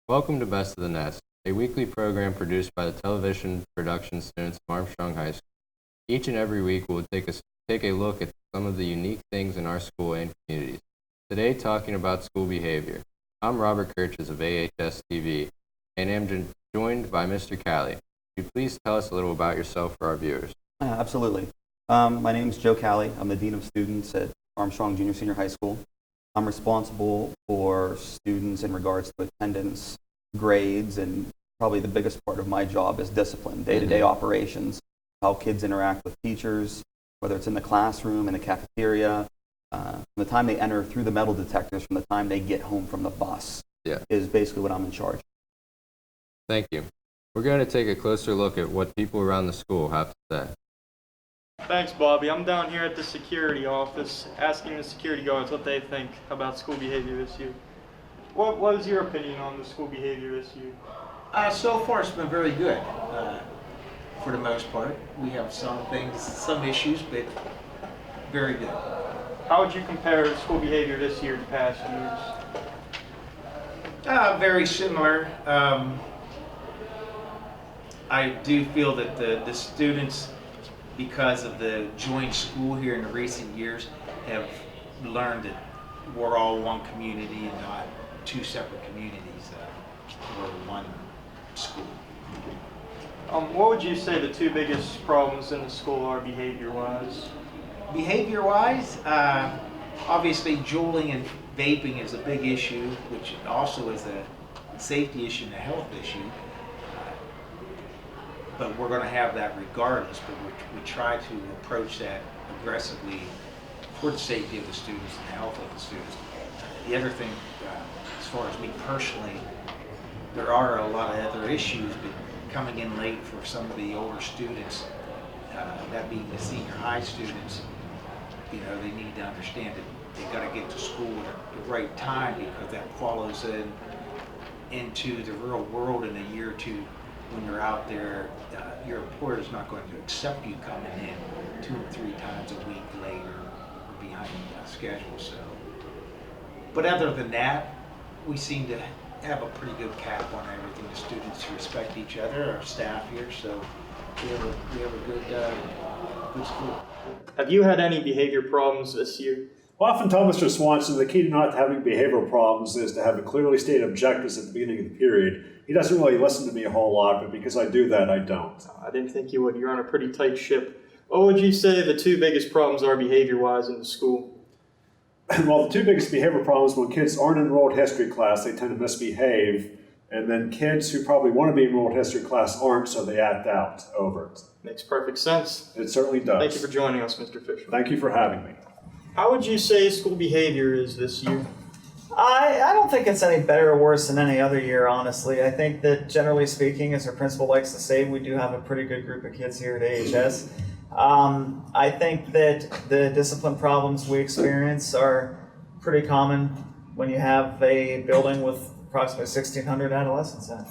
Welcome to Best of the Nest, a weekly program produced by the television production students of Armstrong High School. Each and every week we'll take a look at some of the unique things in our school and communities. Today, talking about school behavior. I'm Robert Kirches of AHS-TV, and am joined by Mr. Cali. Could you please tell us a little about yourself for our viewers? Absolutely. My name is Joe Cali. I'm the Dean of Students at Armstrong Junior Senior High School. I'm responsible for students in regards to attendance, grades, and probably the biggest part of my job is discipline, day-to-day operations, how kids interact with teachers, whether it's in the classroom, in the cafeteria, from the time they enter through the metal detectors, from the time they get home from the bus, is basically what I'm in charge. Thank you. We're going to take a closer look at what people around the school have to say. Thanks, Bobby. I'm down here at the security office asking the security guards what they think about school behavior this year. What is your opinion on the school behavior this year? So far it's been very good, for the most part. We have some issues, but very good. How would you compare school behavior this year to past years? Very similar. I do feel that the students, because of the joint school here in the recent years, have learned that we're all one community and not two separate communities. We're one school. What would you say the two biggest problems in the school are behavior-wise? Behavior-wise, obviously juuling and vaping is a big issue, which also is a safety issue and a health issue. But we're going to have that regardless, but we try to approach that aggressively for the safety of the students and the health of the students. The other thing, as far as me personally, there are a lot of other issues, but coming in late for some of the older students, that being the senior high students, you know, they need to understand that they got to get to school at the right time, because that follows into the real world in a year or two. When you're out there, your employer is not going to accept you coming in 2 or 3 times a week late or behind schedule. So, but other than that, we seem to have a pretty good cap on everything. The students respect each other, our staff here, so we have a good school. Have you had any behavior problems this year? Well, often tell Mr. Swanson the key to not having behavioral problems is to have a clearly stated objectives at the beginning of the period. He doesn't really listen to me a whole lot, but because I do that, I don't. I didn't think you would. You're on a pretty tight ship. What would you say the two biggest problems are behavior-wise in the school? Well, the two biggest behavioral problems, when kids aren't enrolled history class, they tend to misbehave, and then kids who probably want to be enrolled history class aren't, so they act out over it. Makes perfect sense. It certainly does. Thank you for joining us, Mr. Fisher. Thank you for having me. How would you say school behavior is this year? I don't think it's any better or worse than any other year, honestly. I think that generally speaking, as our principal likes to say, we do have a pretty good group of kids here at AHS. I think that the discipline problems we experience are pretty common when you have a building with approximately 1,600 adolescents in it.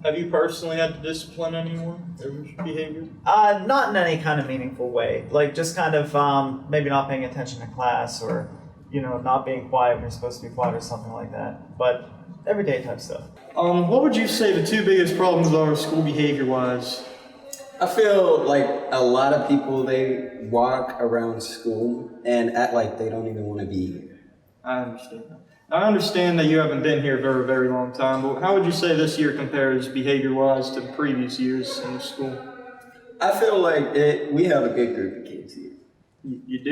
Have you personally had to discipline anyone over behavior? Not in any kind of meaningful way. Like just kind of maybe not paying attention to class, or not being quiet when you're supposed to be quiet or something like that. But everyday type stuff. What would you say the two biggest problems are school behavior-wise? I feel like a lot of people, they walk around school and act like they don't even want to be here. I understand that. I understand that you haven't been here a very, very long time, but how would you say this year compares behavior-wise to previous years in the school? I feel like we have a good group of kids here. You do?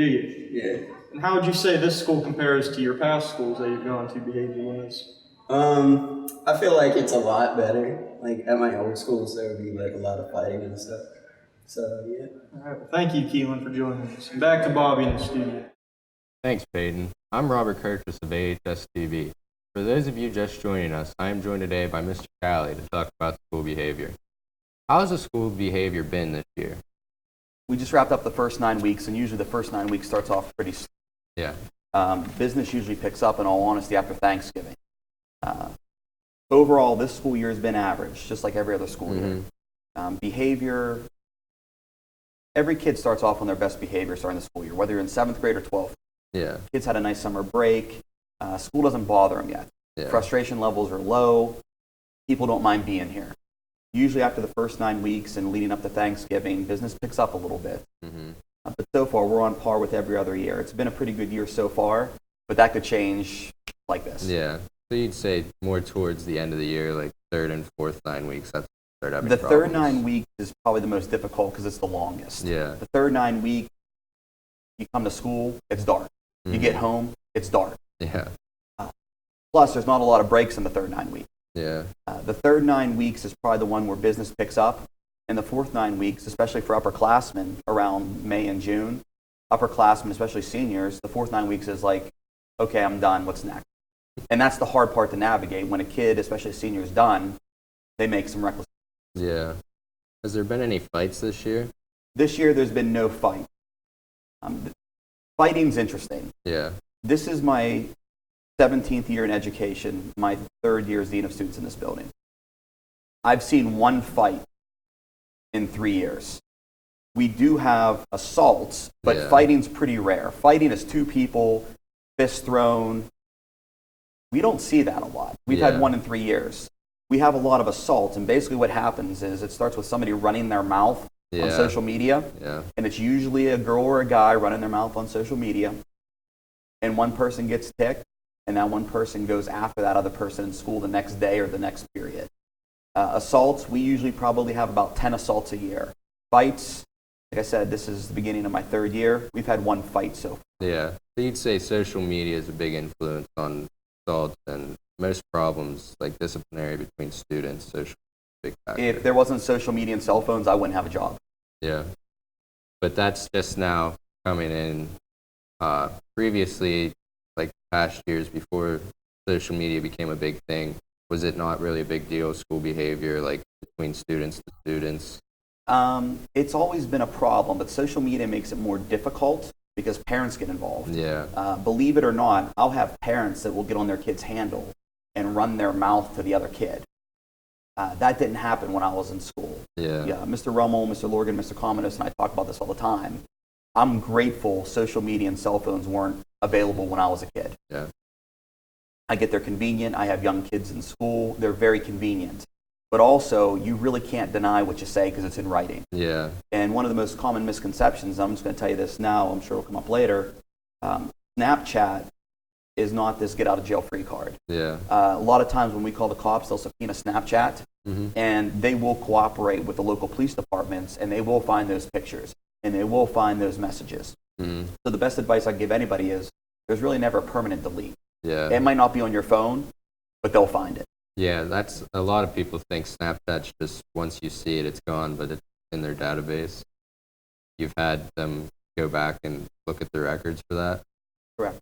Yeah. And how would you say this school compares to your past schools that you've gone to behavior-wise? I feel like it's a lot better. Like at my old schools, there would be like a lot of fighting and stuff. So yeah. All right. Well, thank you, Keelan, for joining us. And back to Bobby in the studio. Thanks, Peyton. I'm Robert Kirches of AHS-TV. For those of you just joining us, I am joined today by Mr. Cali to talk about school behavior. How has the school behavior been this year? We just wrapped up the first 9 weeks, and usually the first 9 weeks starts off pretty slow. Yeah. Business usually picks up, in all honesty, after Thanksgiving. Overall, this school year has been average, just like every other school year. Behavior, every kid starts off on their best behavior starting the school year, whether you're in 7th grade or 12th. Yeah. Kids had a nice summer break. School doesn't bother them yet. Yeah. Frustration levels are low. people don't mind being here. Usually after the first 9 weeks and leading up to Thanksgiving, business picks up a little bit. But so far, we're on par with every other year. It's been a pretty good year so far, but that could change like this. Yeah. So you'd say more towards the end of the year, like third and fourth 9 weeks, that's start having The problems. third 9 weeks is probably the most difficult because it's the longest. Yeah. The third 9 week, you come to school, it's dark. You get home, it's dark. Yeah. Plus, there's not a lot of breaks in the third 9 weeks. Yeah. The third 9 weeks is probably the one where business picks up. And the fourth 9 weeks, especially for upperclassmen around May and June, upperclassmen, especially seniors, the fourth 9 weeks is like, okay, I'm done, what's next? And that's the hard part to navigate. When a kid, especially a senior, is done, they make some reckless. Yeah. Has there been any fights this year? This year, there's been no fight. Fighting's interesting. Yeah. This is my 17th year in education, my 3rd year as Dean of Students in this building. I've seen one fight in 3 years. We do have assaults, but Yeah. fighting's pretty rare. Fighting is 2 people, fist thrown. We don't see that a lot. We've Yeah. had 1 in 3 years. We have a lot of assaults, and basically what happens is it starts with somebody running their mouth on Yeah. social media, Yeah. and it's usually a girl or a guy running their mouth on social media, and one person gets ticked, and that one person goes after that other person in school the next day or the next period. Assaults, we usually probably have about 10 assaults a year. Fights, like I said, this is the beginning of my 3rd year. We've had 1 fight so far. Yeah. So you'd say social media is a big influence on assaults and most problems, like disciplinary between students, social big factor. If there wasn't social media and cell phones, I wouldn't have a job. Yeah. But that's just now coming in. Previously, like past years before social media became a big thing, was it not really a big deal, school behavior, like between students to students? It's always been a problem, but social media makes it more difficult because parents get involved. Yeah. Believe it or not, I'll have parents that will get on their kid's handle and run their mouth to the other kid. That didn't happen when I was in school. Yeah. Mr. Rummel, Mr. Lorgan, Mr. Commodus, and I talk about this all the time. I'm grateful social media and cell phones weren't available when I was a kid. Yeah. I get they're convenient. I have young kids in school. They're very convenient. But also, you really can't deny what you say because it's in writing. Yeah. And one of the most common misconceptions, I'm just going to tell you this now, I'm sure it'll come up later, Snapchat is not this get-out-of-jail-free card. Yeah. A lot of times when we call the cops, they'll subpoena Snapchat, and they will cooperate with the local police departments, and they will find those pictures, and they will find those messages. So the best advice I give anybody is there's really never a permanent delete. Yeah. It might not be on your phone, but they'll find it. Yeah, that's a lot of people think Snapchat's just once you see it, it's gone, but it's in their database. You've had them go back and look at the records for that. Correct.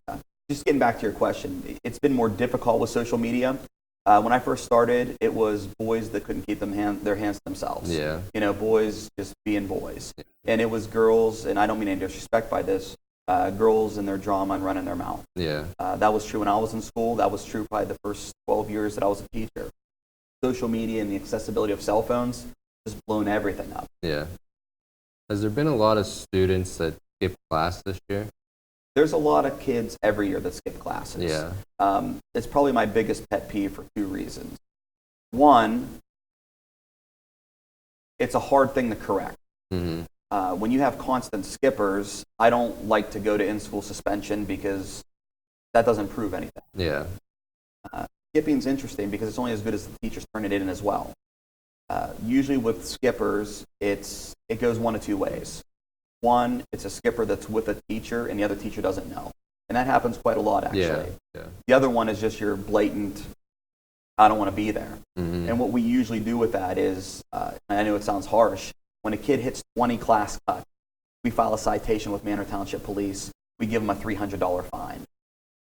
Just getting back to your question, it's been more difficult with social media. When I first started, it was boys that couldn't keep their hands to themselves. Yeah. You know, boys just being boys. And it was girls, and I don't mean any disrespect by this, girls and their drama and running their mouth. Yeah. That was true when I was in school. That was true probably the first 12 years that I was a teacher. Social media and the accessibility of cell phones has blown everything up. Yeah. Has there been a lot of students that skipped class this year? There's a lot of kids every year that skip classes. Yeah. It's probably my biggest pet peeve for 2 reasons. One, it's a hard thing to correct. When you have constant skippers, I don't like to go to in-school suspension because that doesn't prove anything. Yeah. Skipping's interesting because it's only as good as the teachers turn it in as well. Usually with skippers, it goes one of 2 ways. One, it's a skipper that's with a teacher and the other teacher doesn't know. And that happens quite a lot, actually. Yeah. The other one is just your blatant, I don't want to be there. And what we usually do with that is, and I know it sounds harsh, when a kid hits 20 class cuts, we file a citation with Manor Township Police. We give them a $300 fine.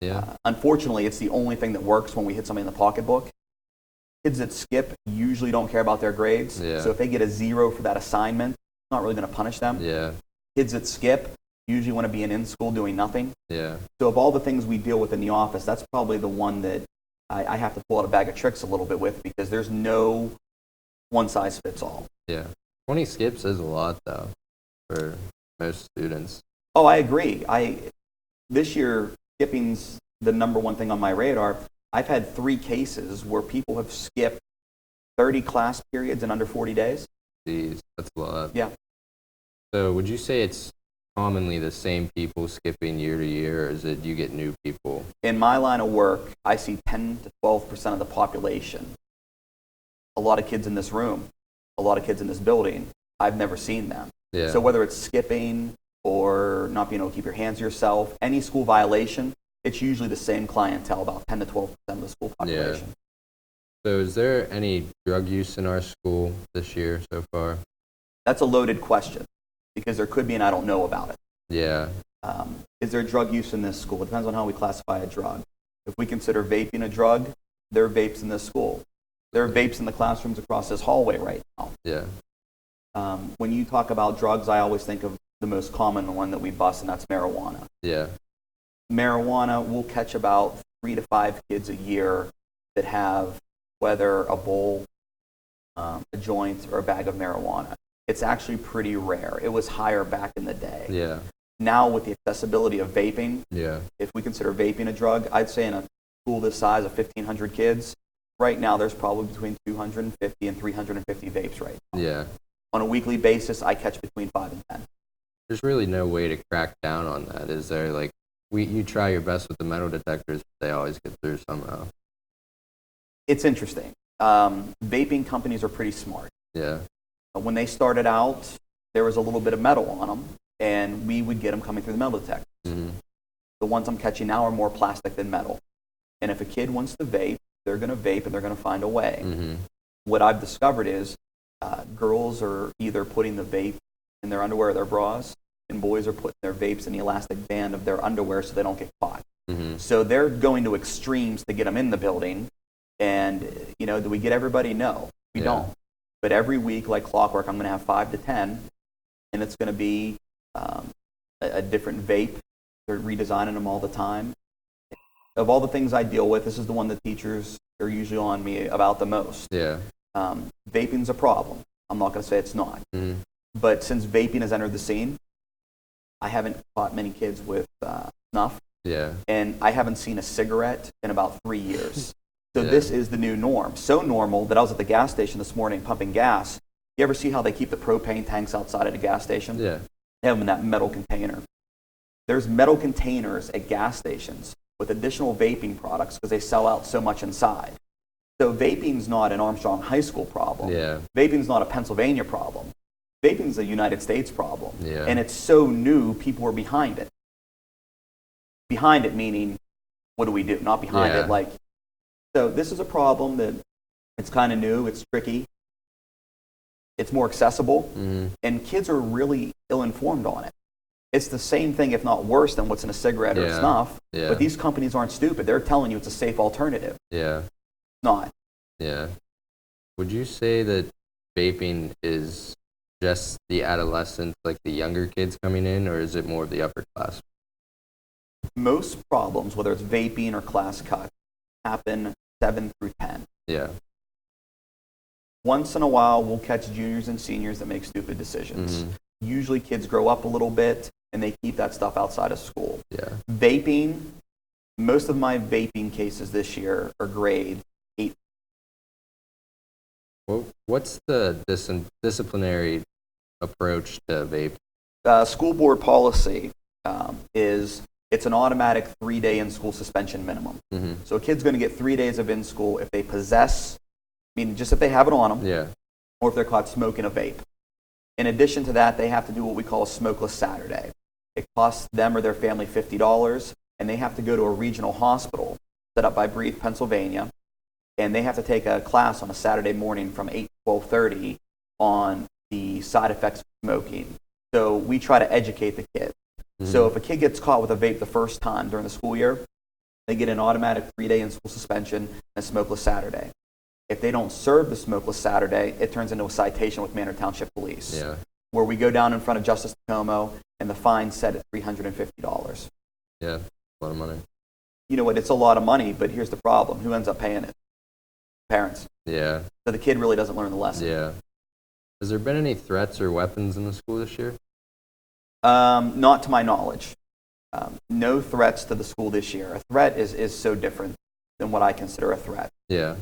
Yeah. Unfortunately, it's the only thing that works when we hit somebody in the pocketbook. Kids that skip usually don't care about their grades. Yeah. So if they get a 0 for that assignment, it's not really going to punish them. Yeah. Kids that skip usually want to be in school doing nothing. Yeah. So of all the things we deal with in the office, that's probably the one that I have to pull out a bag of tricks a little bit with because there's no one size fits all. Yeah. 20 skips is a lot, though, for most students. Oh, I agree. This year, skipping's the number one thing on my radar. I've had 3 cases where people have skipped 30 class periods in under 40 days. Jeez, that's a lot. Yeah. So would you say it's commonly the same people skipping year to year, or is it you get new people? In my line of work, I see 10 to 12% of the population. A lot of kids in this room, a lot of kids in this building, I've never seen them. Yeah. So whether it's skipping or not being able to keep your hands to yourself, any school violation, it's usually the same clientele, about 10 to 12% of the school population. Yeah. So is there any drug use in our school this year so far? That's a loaded question because there could be and I don't know about it. Yeah. Is there drug use in this school? It depends on how we classify a drug. If we consider vaping a drug, there are vapes in this school. There are vapes in the classrooms across this hallway right now. Yeah. When you talk about drugs, I always think of the most common one that we bust, and that's marijuana. Yeah. Marijuana, we'll catch about 3 to 5 kids a year that have whether a bowl, a joint, or a bag of marijuana. It's actually pretty rare. It was higher back in the day. Yeah. Now with the accessibility of vaping, Yeah. if we consider vaping a drug, I'd say in a school this size of 1,500 kids, right now there's probably between 250 and 350 vapes right now. Yeah. On a weekly basis, I catch between 5 and 10. There's really no way to crack down on that, is there? Like, you try your best with the metal detectors, but they always get through somehow. It's interesting. Vaping companies are pretty smart. Yeah. When they started out, there was a little bit of metal on them, and we would get them coming through the metal detector. Mm-hmm. The ones I'm catching now are more plastic than metal. And if a kid wants to vape, they're going to vape and they're going to find a way. Mm-hmm. What I've discovered is girls are either putting the vape in their underwear or their bras, and boys are putting their vapes in the elastic band of their underwear so they don't get caught. Mm-hmm. So they're going to extremes to get them in the building. And, do we get everybody? No, we don't. But every week, like clockwork, I'm going to have 5 to 10, and it's going to be a different vape. They're redesigning them all the time. Of all the things I deal with, this is the one that teachers are usually on me about the most. Yeah. Vaping's a problem. I'm not going to say it's not. Mm-hmm. But since vaping has entered the scene, I haven't caught many kids with snuff. Yeah. And I haven't seen a cigarette in about 3 years. So Yeah. this is the new norm. So normal that I was at the gas station this morning pumping gas. You ever see how they keep the propane tanks outside at a gas station? Yeah. They have them in that metal container. There's metal containers at gas stations with additional vaping products because they sell out so much inside. So vaping's not an Armstrong High School problem. Yeah. Vaping's not a Pennsylvania problem. Vaping's a United States problem. Yeah. And it's so new, people are behind it. Behind it meaning, what do we do? Not behind Yeah. it like, so this is a problem that it's kind of new, it's tricky, it's more accessible, Mm-hmm. and kids are really ill-informed on it. It's the same thing, if not worse, than what's in a cigarette or a Yeah. snuff. Yeah. But these companies aren't stupid. They're telling you it's a safe alternative. Yeah. It's not. Yeah. Would you say that vaping is just the adolescents, like the younger kids coming in, or is it more of the upper class? Most problems, whether it's vaping or class cut, happen 7 through 10. Yeah. Once in a while, we'll catch juniors and seniors that make stupid decisions. Mm-hmm. Usually kids grow up a little bit, and they keep that stuff outside of school. Yeah. Vaping, most of my vaping cases this year are grade 8. What's the disciplinary approach to vape? School board policy is it's an automatic 3-day in-school suspension minimum. Mm-hmm. So a kid's going to get 3 days of in-school if they possess, meaning just if they have it on them, Yeah. or if they're caught smoking a vape. In addition to that, they have to do what we call a smokeless Saturday. It costs them or their family $50, and they have to go to a regional hospital set up by Breathe, Pennsylvania, and they have to take a class on a Saturday morning from 8 to 12:30 on the side effects of smoking. So we try to educate the kids. Mm-hmm. So if a kid gets caught with a vape the first time during the school year, they get an automatic 3-day in-school suspension and a smokeless Saturday. If they don't serve the smokeless Saturday, it turns into a citation with Manor Township Police, Yeah. where we go down in front of Justice Tacomo, and the fine's set at $350. Yeah. A lot of money. You know what? It's a lot of money, but here's the problem. Who ends up paying it? Parents. Yeah. So the kid really doesn't learn the lesson. Yeah. Has there been any threats or weapons in the school this year? Not to my knowledge. No threats to the school this year. A threat is so different than what I consider a threat. Yeah.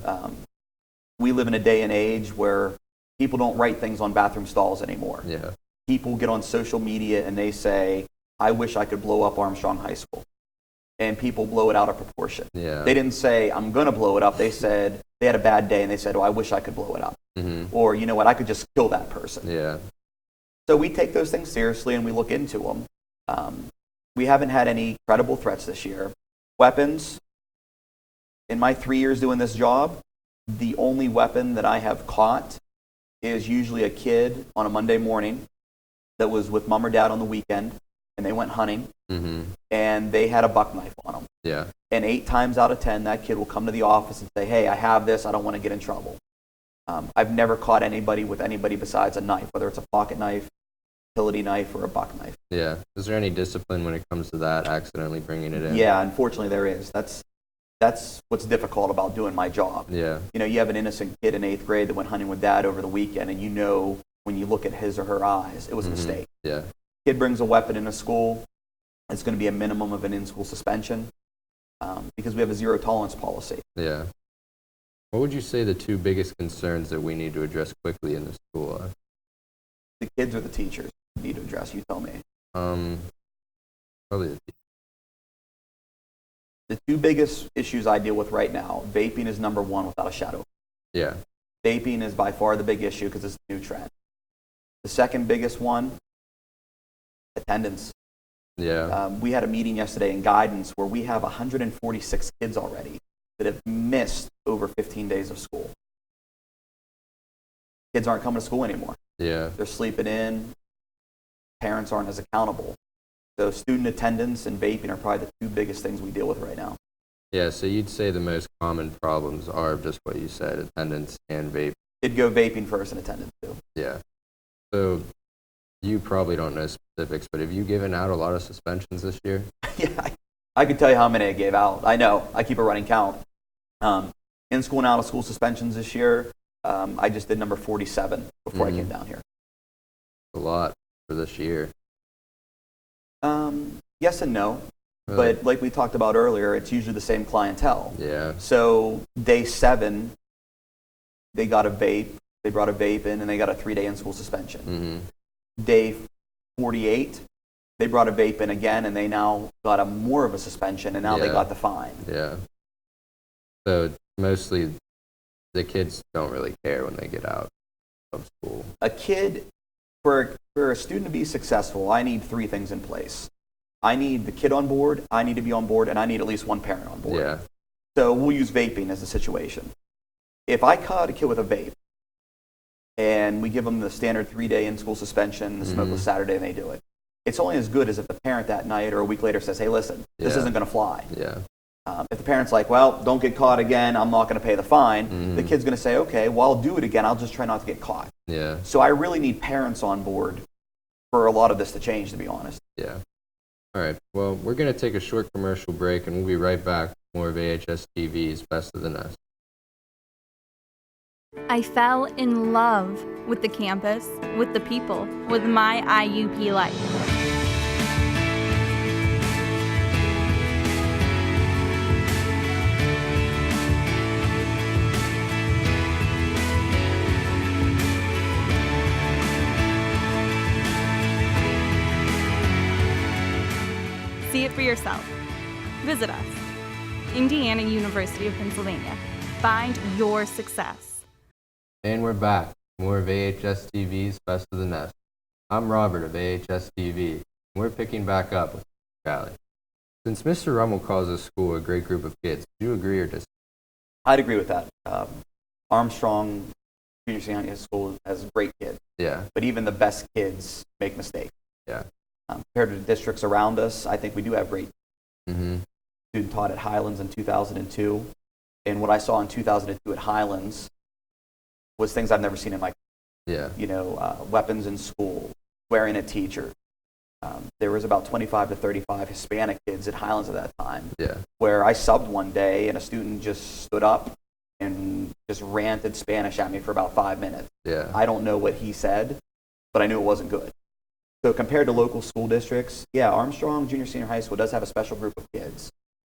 we live in a day and age where people don't write things on bathroom stalls anymore. Yeah. People get on social media and they say, I wish I could blow up Armstrong High School. And people blow it out of proportion. Yeah. They didn't say, I'm going to blow it up. They said, they had a bad day and they said, oh, I wish I could blow it up. Mm-hmm. Or, you know what, I could just kill that person. Yeah. So we take those things seriously and we look into them. We haven't had any credible threats this year. Weapons, in my 3 years doing this job, the only weapon that I have caught is usually a kid on a Monday morning that was with mom or dad on the weekend, and they went hunting, Mm-hmm. and they had a buck knife on them. Yeah. And 8 times out of 10, that kid will come to the office and say, hey, I have this, I don't want to get in trouble. I've never caught anybody with anybody besides a knife, whether it's a pocket knife, utility knife, or a buck knife. Yeah. Is there any discipline when it comes to that, accidentally bringing it in? Yeah, unfortunately there is. That's what's difficult about doing my job. Yeah. You know, you have an innocent kid in 8th grade that went hunting with dad over the weekend, and you know when you look at his or her eyes, it was a mistake. Yeah. Kid brings a weapon into school, it's going to be a minimum of an in-school suspension because we have a zero tolerance policy. Yeah. What would you say the 2 biggest concerns that we need to address quickly in the school are? The kids or the teachers need to address, you tell me. Probably the The 2 biggest issues I deal with right now, vaping is number 1 without a shadow. Yeah. Vaping is by far the big issue because it's a new trend. The second biggest one, attendance. Yeah. We had a meeting yesterday in guidance where we have 146 kids already that have missed over 15 days of school. Kids aren't coming to school anymore. Yeah. They're sleeping in. Parents aren't as accountable. So student attendance and vaping are probably the 2 biggest things we deal with right now. Yeah, so you'd say the most common problems are just what you said, attendance and vape. It'd go vaping first and attendance too. Yeah. So you probably don't know specifics, but have you given out a lot of suspensions this year? Yeah, I could tell you how many I gave out. I know. I keep a running count. In school and out of school suspensions this year, I just did number 47 before I came down here. A lot for this year. Yes and no. Really? But like we talked about earlier, it's usually the same clientele. Yeah. So day 7, they got a vape. They brought a vape in, and they got a 3-day in-school suspension. Mm-hmm. Day 48, they brought a vape in again, and they now got a more of a suspension, and now they got the fine. Yeah. So mostly the kids don't really care when they get out of school. A kid, for a student to be successful, I need 3 things in place. I need the kid on board, I need to be on board, and I need at least one parent on board. Yeah. So we'll use vaping as a situation. If I caught a kid with a vape, and we give them the standard 3-day in-school suspension, the smokeless Saturday, and they do it, it's only as good as if the parent that night or a week later says, hey, listen, this isn't going to fly. Yeah. If the parent's like, well, don't get caught again, I'm not going to pay the fine, the kid's going to say, okay, well, I'll do it again, I'll just try not to get caught. Yeah. So I really need parents on board for a lot of this to change, to be honest. Yeah. All right. Well, we're going to take a short commercial break, and we'll be right back with more of AHS-TV's Best of the Nest. I fell in love with the campus, with the people, with my IUP life. See it for yourself. Visit us. Indiana University of Pennsylvania. Find your success. And we're back. More of AHS-TV's Best of the Nest. I'm Robert of AHS-TV, and we're picking back up with Cali. Since Mr. Rummel calls this school a great group of kids, do you agree or disagree? I'd agree with that. Armstrong Junior Senior High School has great kids, Yeah. but even the best kids make mistakes. Yeah. Compared to the districts around us, I think we do have great Mm-hmm. student taught at Highlands in 2002, and what I saw in 2002 at Highlands was things I've never seen in my, Yeah. weapons in school, swearing at teachers. There was about 25 to 35 Hispanic kids at Highlands at that time, Yeah. where I subbed one day and a student just stood up and just ranted Spanish at me for about 5 minutes. Yeah. I don't know what he said, but I knew it wasn't good. So compared to local school districts, yeah, Armstrong Junior Senior High School does have a special group of kids.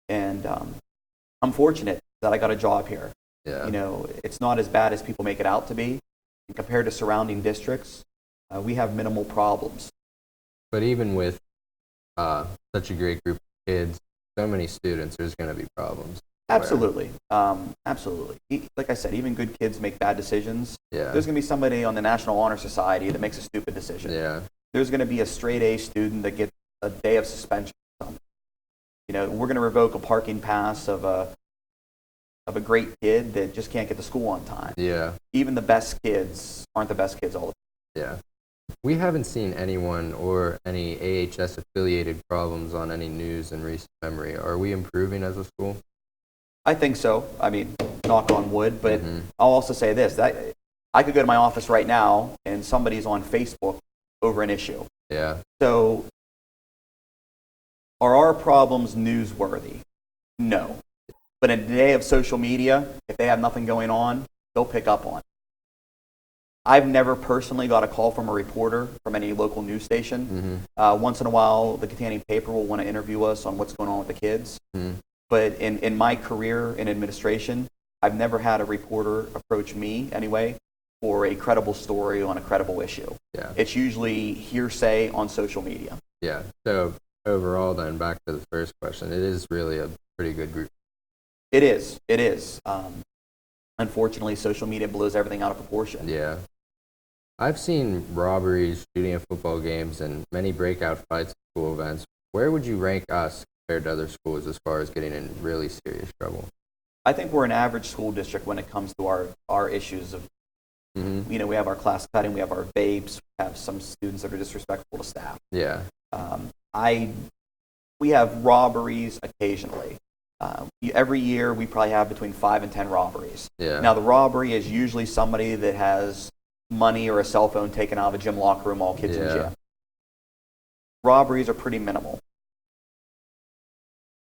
And I'm fortunate that I got a job here. Yeah. You know, it's not as bad as people make it out to be. And compared to surrounding districts, we have minimal problems. But even with such a great group of kids, so many students, there's going to be problems. Absolutely. Absolutely. Like I said, even good kids make bad decisions. Yeah. There's going to be somebody on the National Honor Society that makes a stupid decision. Yeah. There's going to be a straight A student that gets a day of suspension or something. You know, we're going to revoke a parking pass of a great kid that just can't get to school on time. Yeah. Even the best kids aren't the best kids all the time. Yeah. We haven't seen anyone or any AHS-affiliated problems on any news in recent memory. Are we improving as a school? I think so. I mean, knock on wood, but I'll also say this, that I could go to my office right now and somebody's on Facebook over an issue. Yeah. So are our problems newsworthy? No. But in a day of social media, if they have nothing going on, they'll pick up on it. I've never personally got a call from a reporter from any local news station. Once in a while, the Catania paper will want to interview us on what's going on with the kids. But in my career in administration, I've never had a reporter approach me, anyway, for a credible story on a credible issue. Yeah. It's usually hearsay on social media. Yeah. So overall, then, back to the first question, it is really a pretty good group. It is. It is. Unfortunately, social media blows everything out of proportion. Yeah. I've seen robberies, shooting at football games, and many breakout fights at school events. Where would you rank us compared to other schools as far as getting in really serious trouble? I think we're an average school district when it comes to our issues of, you know, we have our class cutting, we have our vapes, we have some students that are disrespectful to staff. Yeah. We have robberies occasionally. Every year we probably have between 5 and 10 robberies. Yeah. Now the robbery is usually somebody that has money or a cell phone taken out of a gym locker room, all kids in gym. Robberies are pretty minimal.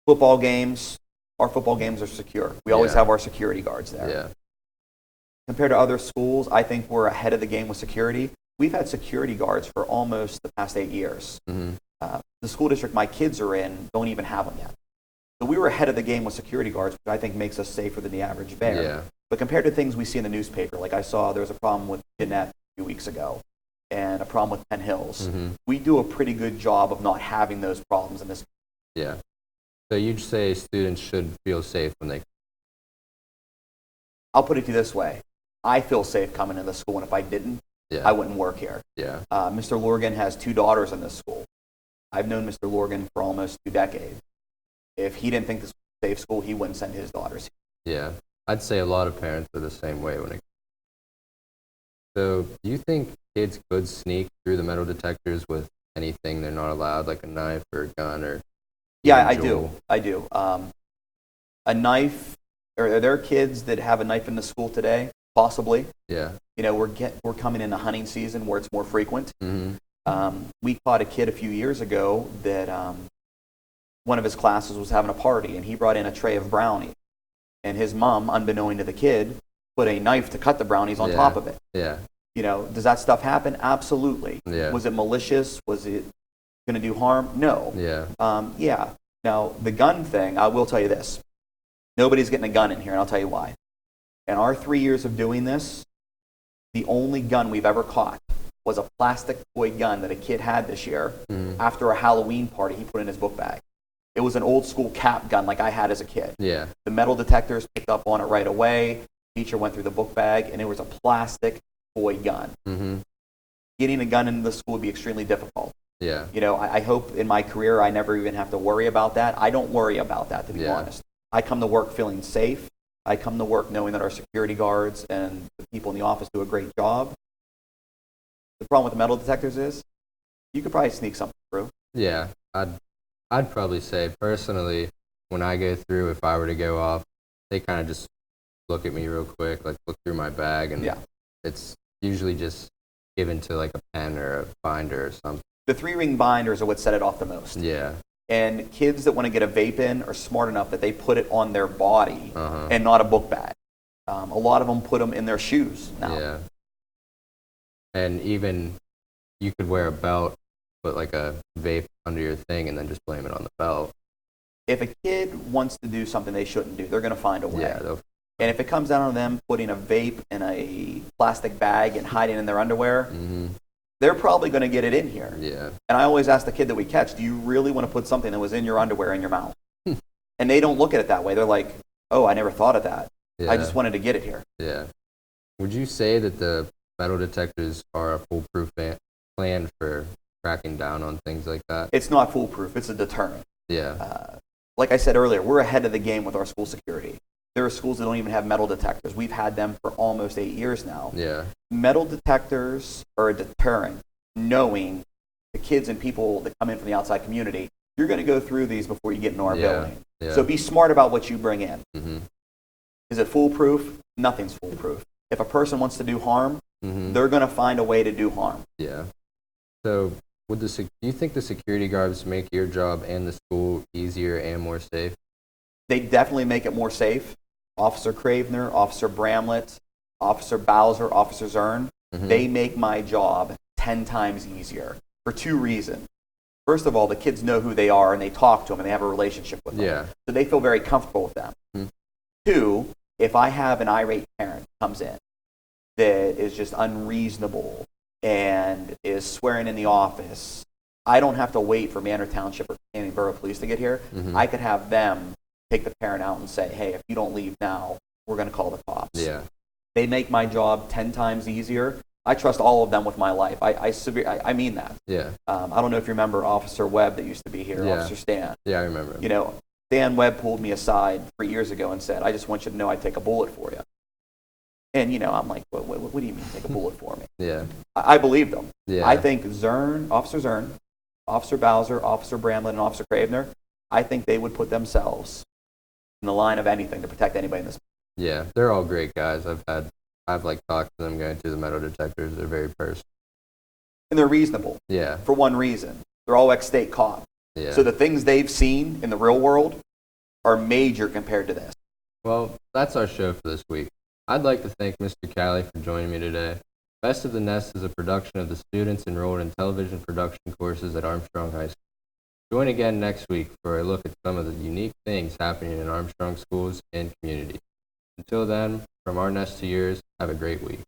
Football games, our football games are secure. We always have our security guards there. Yeah. Compared to other schools, I think we're ahead of the game with security. We've had security guards for almost the past 8 years. The school district my kids are in don't even have them yet. So we were ahead of the game with security guards, which I think makes us safer than the average bear. Yeah. But compared to things we see in the newspaper, like I saw there was a problem with Jeanette a few weeks ago and a problem with Penn Hills, we do a pretty good job of not having those problems in this. Yeah. So you'd say students should feel safe when they... I'll put it to you this way. I feel safe coming into the school, and if I didn't, I wouldn't work here. Yeah. Mr. Lorgan has 2 daughters in this school. I've known Mr. Lorgan for almost 2 decades. If he didn't think this was a safe school, he wouldn't send his daughters here. Yeah. I'd say a lot of parents are the same way when it... So do you think kids could sneak through the metal detectors with anything they're not allowed, like a knife or a gun or... Yeah, I do. I do. A knife, are there kids that have a knife in the school today? Possibly. Yeah. You know, we're coming into hunting season where it's more frequent. We caught a kid a few years ago that one of his classes was having a party, and he brought in a tray of brownies. And his mom, unbeknown to the kid, put a knife to cut the brownies on top of it. Yeah. You know, does that stuff happen? Absolutely. Yeah. Was it malicious? Was it going to do harm? No. Yeah. Yeah. Now, the gun thing, I will tell you this. Nobody's getting a gun in here, and I'll tell you why. In our 3 years of doing this, the only gun we've ever caught was a plastic toy gun that a kid had this year after a Halloween party he put in his book bag. It was an old school cap gun like I had as a kid. Yeah. The metal detectors picked up on it right away. The teacher went through the book bag, and it was a plastic toy gun. Getting a gun into the school would be extremely difficult. Yeah. You know, I hope in my career I never even have to worry about that. I don't worry about that, to be honest. I come to work feeling safe. I come to work knowing that our security guards and the people in the office do a great job. The problem with the metal detectors is you could probably sneak something through. Yeah. I'd probably say, personally, when I go through, if I were to go off, they kind of just look at me real quick, like look through my bag, and it's usually just given to like a pen or a binder or something. The 3-ring binders are what set it off the most. Yeah. And kids that want to get a vape in are smart enough that they put it on their body and not a book bag. A lot of them put them in their shoes now. Yeah. And even you could wear a belt, put like a vape under your thing, and then just blame it on the belt. If a kid wants to do something they shouldn't do, they're going to find a way. Yeah. And if it comes down to them putting a vape in a plastic bag and hiding in their underwear, they're probably going to get it in here. Yeah. And I always ask the kid that we catch, do you really want to put something that was in your underwear in your mouth? And they don't look at it that way. They're like, oh, I never thought of that. Yeah. I just wanted to get it here. Yeah. Would you say that the metal detectors are a foolproof plan for cracking down on things like that? It's not foolproof. It's a deterrent. Yeah. Like I said earlier, we're ahead of the game with our school security. There are schools that don't even have metal detectors. We've had them for almost 8 years now. Yeah. Metal detectors are a deterrent, knowing the kids and people that come in from the outside community, you're going to go through these before you get into our building. Yeah. So be smart about what you bring in. Mm-hmm. Is it foolproof? Nothing's foolproof. If a person wants to do harm, they're going to find a way to do harm. Yeah. So do you think the security guards make your job and the school easier and more safe? They definitely make it more safe. Officer Cravener, Officer Bramlett, Officer Bowser, Officer Zern, they make my job 10 times easier for 2 reasons. First of all, the kids know who they are and they talk to them and they have a relationship with them. Yeah. So they feel very comfortable with them. 2, if I have an irate parent comes in that is just unreasonable and is swearing in the office, I don't have to wait for Manor Township or Canyon Borough Police to get here. I could have them take the parent out and say, hey, if you don't leave now, we're going to call the cops. Yeah. They make my job 10 times easier. I trust all of them with my life. I mean that. Yeah. I don't know if you remember Officer Webb that used to be here, Yeah. Officer Stan. Yeah, I remember. You know, Stan Webb pulled me aside 3 years ago and said, I just want you to know I'd take a bullet for you. And, you know, I'm like, what do you mean take a bullet for me? Yeah. I believed him. Yeah. I think Officer Zern, Officer Bowser, Officer Bramlett, and Officer Cravener, I think they would put themselves in the line of anything to protect anybody in this. Yeah, they're all great guys. I've like talked to them going through the metal detectors. They're very personal. And they're reasonable. Yeah. For one reason. They're all ex-state cops. Yeah. So the things they've seen in the real world are major compared to this. Well, that's our show for this week. I'd like to thank Mr. Cali for joining me today. Best of the Nest is a production of the students enrolled in television production courses at Armstrong High School. Join again next week for a look at some of the unique things happening in Armstrong schools and community. Until then, from our nest to yours, have a great week.